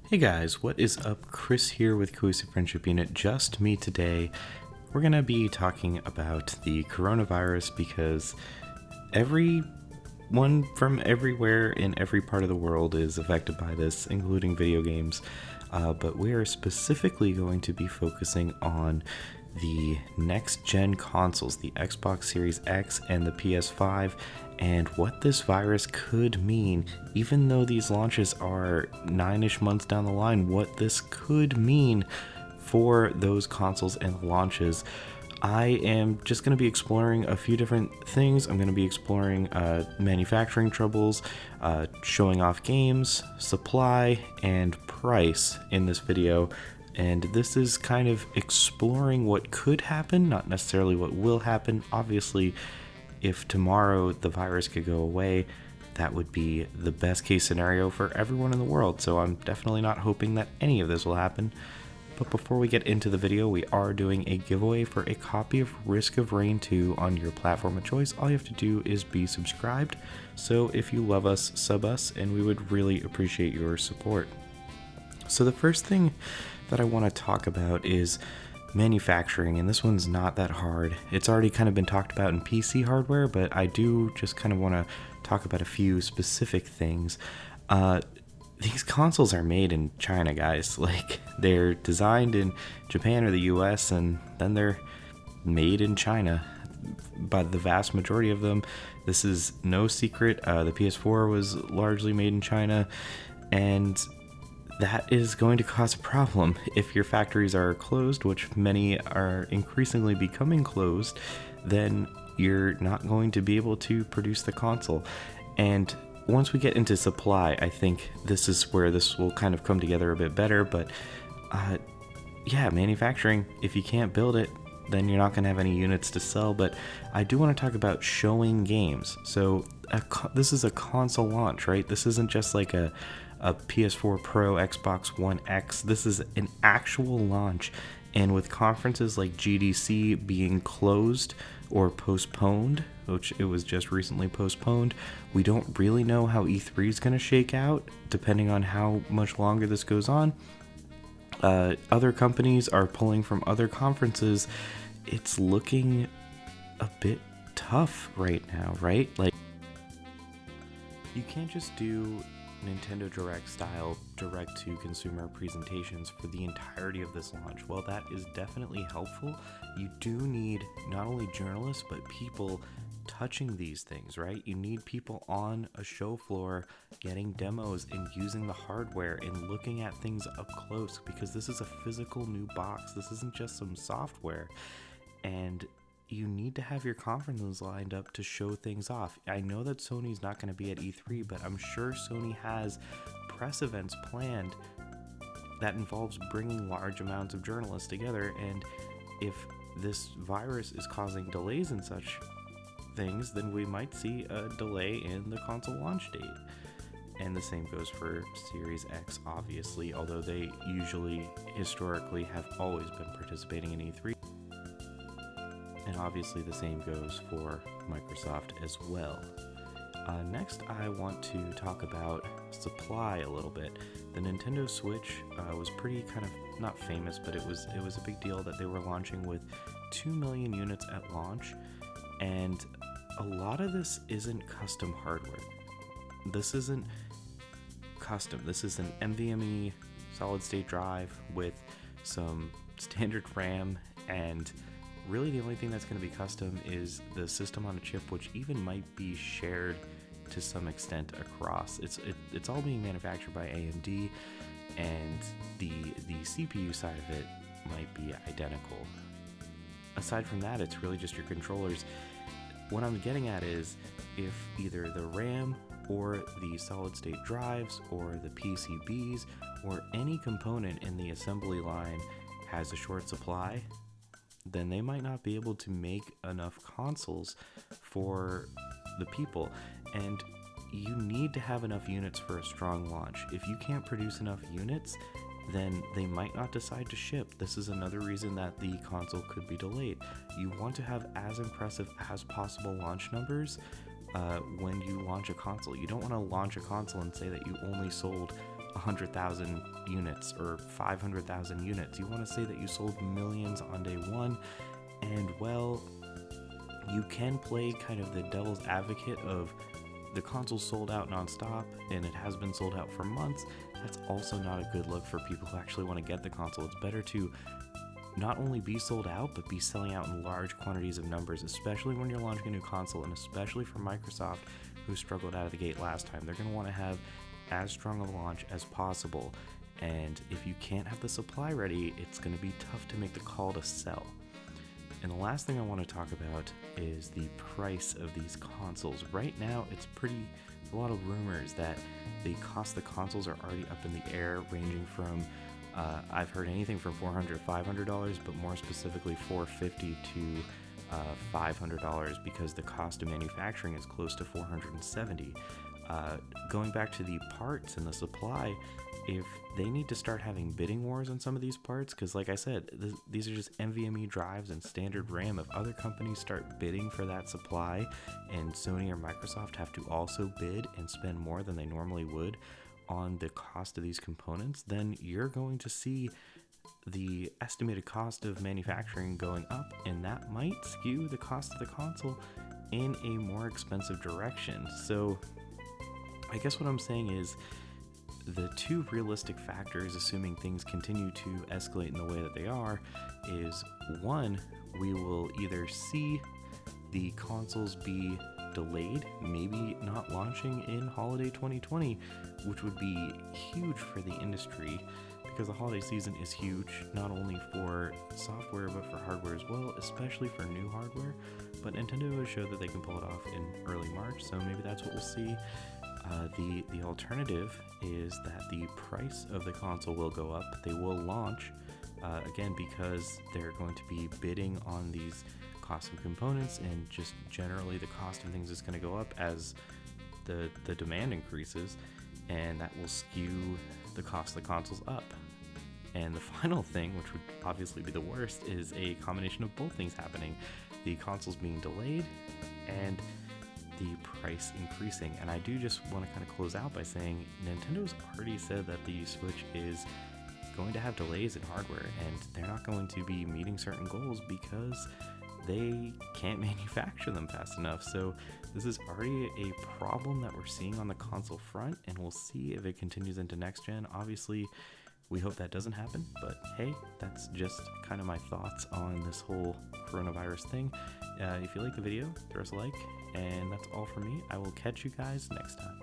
Hey guys, what is up? Chris here with Cohesive Friendship Unit. Just me today. We're going to be talking about the coronavirus because everyone from everywhere in every part of the world is affected by this, including video games. But we are specifically going to be focusing on the next-gen consoles, the Xbox Series X and the PS5, and what this virus could mean, even though these launches are 9-ish months down the line, what this could mean for those consoles and launches. I am just going to be exploring a few different things. I'm going to be exploring manufacturing troubles, showing off games, supply, and price in this video. And this is kind of exploring what could happen, not necessarily what will happen. Obviously, if tomorrow the virus could go away, that would be the best case scenario for everyone in the world. So I'm definitely not hoping that any of this will happen. But before we get into the video, we are doing a giveaway for a copy of Risk of Rain 2 on your platform of choice. All you have to do is be subscribed. So if you love us, sub us, and we would really appreciate your support. So the first thing that I want to talk about is manufacturing, and this one's not that hard. It's already kind of been talked about in PC hardware, but I do just kind of want to talk about a few specific things. These consoles are made in China, guys. Like, they're designed in Japan or the US, and then they're made in China by the vast majority of them. This is no secret. The PS4 was largely made in China, and that is going to cause a problem if your factories are closed, which many are increasingly becoming closed. Then you're not going to be able to produce the console. And once we get into supply, I think this is where this will kind of come together a bit better. But yeah, manufacturing, if you can't build it, then you're not going to have any units to sell. But I do want to talk about showing games. So this is a console launch, right? This isn't just like a PS4 Pro, Xbox One X. This is an actual launch. And with conferences like GDC being closed or postponed, which it was just recently postponed, we don't really know how E3 is going to shake out, depending on how much longer this goes on. Other companies are pulling from other conferences. It's looking a bit tough right now, right? Like, you can't just do Nintendo Direct style direct to consumer presentations for the entirety of this launch. While that is definitely helpful, you do need not only journalists but people touching these things, right? You need people on a show floor getting demos and using the hardware and looking at things up close, because this is a physical new box. This isn't just some software. And you need to have your conferences lined up to show things off. I know that Sony's not going to be at E3, but I'm sure Sony has press events planned that involves bringing large amounts of journalists together. And if this virus is causing delays in such things, then we might see a delay in the console launch date. And the same goes for Series X, obviously, although they usually, historically, have always been participating in E3. And obviously the same goes for Microsoft as well. Next, I want to talk about supply a little bit. The Nintendo Switch was pretty kind of, not famous, but it was a big deal that they were launching with 2 million units at launch. And a lot of this isn't custom hardware. This isn't custom. This is an NVMe solid state drive with some standard RAM, and really the only thing that's going to be custom is the system on a chip, which even might be shared to some extent across. It's all being manufactured by AMD, and the CPU side of it might be identical. Aside from that, it's really just your controllers. What I'm getting at is if either the RAM or the solid state drives or the PCBs or any component in the assembly line has a short supply, then they might not be able to make enough consoles for the people. And you need to have enough units for a strong launch. If you can't produce enough units, then they might not decide to ship. This is another reason that the console could be delayed. You want to have as impressive as possible launch numbers when you launch a console. You don't want to launch a console and say that you only sold 100,000 units or 500,000 units. You want to say that you sold millions on day one, and well, you can play kind of the devil's advocate of the console sold out nonstop and it has been sold out for months. That's also not a good look for people who actually want to get the console. It's better to not only be sold out, but be selling out in large quantities of numbers, especially when you're launching a new console, and especially for Microsoft, who struggled out of the gate last time. They're going to want to have as strong a launch as possible, and if you can't have the supply ready, it's going to be tough to make the call to sell. And the last thing I want to talk about is the price of these consoles. Right now, it's a lot of rumors that the cost of the consoles are already up in the air, ranging from, I've heard anything from $400, $500, but more specifically $450 to $500, because the cost of manufacturing is close to $470. Going back to the parts and the supply, if they need to start having bidding wars on some of these parts, because like I said, these are just NVMe drives and standard RAM. If other companies start bidding for that supply and Sony or Microsoft have to also bid and spend more than they normally would on the cost of these components, then you're going to see the estimated cost of manufacturing going up, and that might skew the cost of the console in a more expensive direction. So I guess what I'm saying is the two realistic factors, assuming things continue to escalate in the way that they are, is one, we will either see the consoles be delayed, maybe not launching in holiday 2020, which would be huge for the industry, because the holiday season is huge, not only for software, but for hardware as well, especially for new hardware. But Nintendo has showed that they can pull it off in early March, so maybe that's what we'll see. The alternative is that the price of the console will go up. They will launch, again, because they're going to be bidding on these costs of components, and just generally the cost of things is going to go up as the demand increases, and that will skew the cost of the consoles up. And the final thing, which would obviously be the worst, is a combination of both things happening. The consoles being delayed and the price increasing. And I do just want to kind of close out by saying Nintendo's already said that the Switch is going to have delays in hardware, and they're not going to be meeting certain goals because they can't manufacture them fast enough. So this is already a problem that we're seeing on the console front, and we'll see if it continues into next gen. Obviously, we hope that doesn't happen, but hey, that's just kind of my thoughts on this whole coronavirus thing. If you like the video, throw us a like, and that's all from me. I will catch you guys next time.